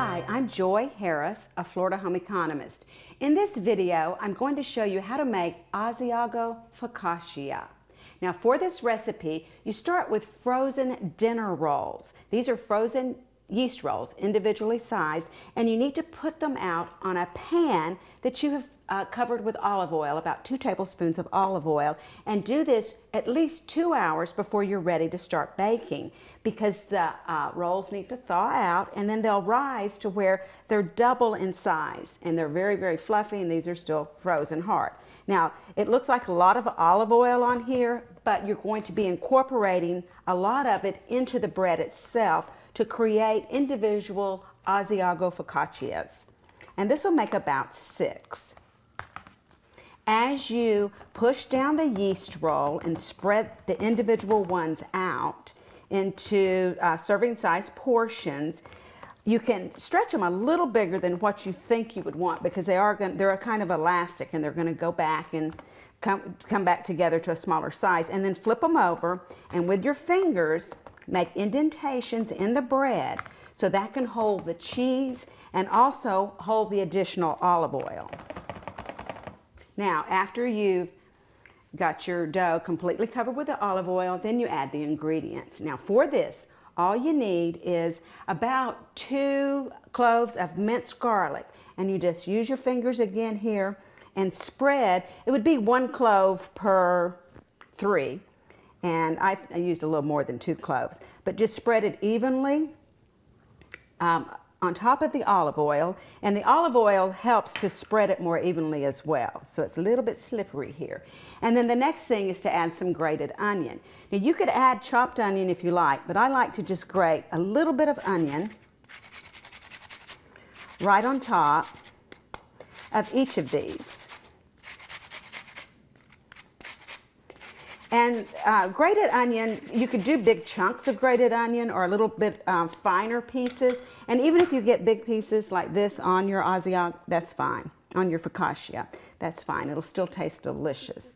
Hi, I'm Joy Harris, a Florida home economist. In this video, I'm going to show you how to make Asiago Focaccia. Now for this recipe, you start with frozen dinner rolls. These are frozen yeast rolls, individually sized, and you need to put them out on a pan that you have covered with olive oil, about 2 tablespoons of olive oil, and do this at least 2 hours before you're ready to start baking, because the rolls need to thaw out and then they'll rise to where they're double in size, and they're very, very fluffy, and these are still frozen hard. Now, it looks like a lot of olive oil on here, but you're going to be incorporating a lot of it into the bread itself to create individual Asiago focaccias. And this will make about 6. As you push down the yeast roll and spread the individual ones out into serving size portions, you can stretch them a little bigger than what you think you would want, because they're a kind of elastic, and they're going to go back and come back together to a smaller size. And then flip them over, and with your fingers make indentations in the bread so that can hold the cheese and also hold the additional olive oil. Now, after you've got your dough completely covered with the olive oil, then you add the ingredients. Now for this, all you need is about 2 cloves of minced garlic, and you just use your fingers again here and spread. It would be 1 clove per 3, and I used a little more than 2 cloves, but just spread it evenly on top of the olive oil, and the olive oil helps to spread it more evenly as well, so it's a little bit slippery here. And then the next thing is to add some grated onion. Now you could add chopped onion if you like, but I like to just grate a little bit of onion right on top of each of these. And grated onion, you could do big chunks of grated onion or a little bit finer pieces. And even if you get big pieces like this on your Asiago, that's fine. On your focaccia, that's fine. It'll still taste delicious.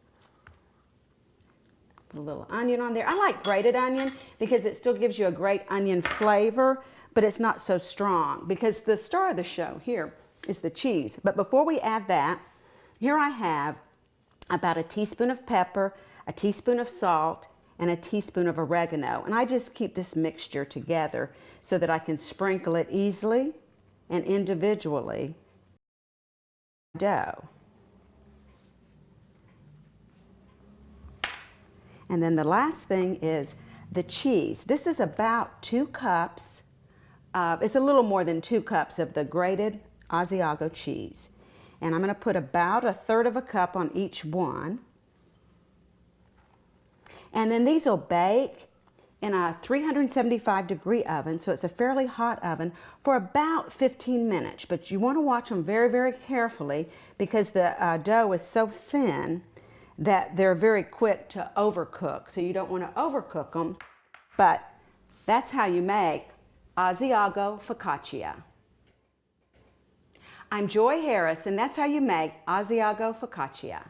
Put a little onion on there. I like grated onion because it still gives you a great onion flavor, but it's not so strong, because the star of the show here is the cheese. But before we add that, here I have about a teaspoon of pepper, a teaspoon of salt, and a teaspoon of oregano. And I just keep this mixture together so that I can sprinkle it easily and individually dough. And then the last thing is the cheese. This is about 2 cups. It's a little more than 2 cups of the grated Asiago cheese. And I'm going to put about 1/3 cup on each one. And then these will bake in a 375-degree oven, so it's a fairly hot oven, for about 15 minutes. But you want to watch them very, very carefully, because the dough is so thin that they're very quick to overcook. So you don't want to overcook them. But that's how you make Asiago Focaccia. I'm Joy Harris, and that's how you make Asiago Focaccia.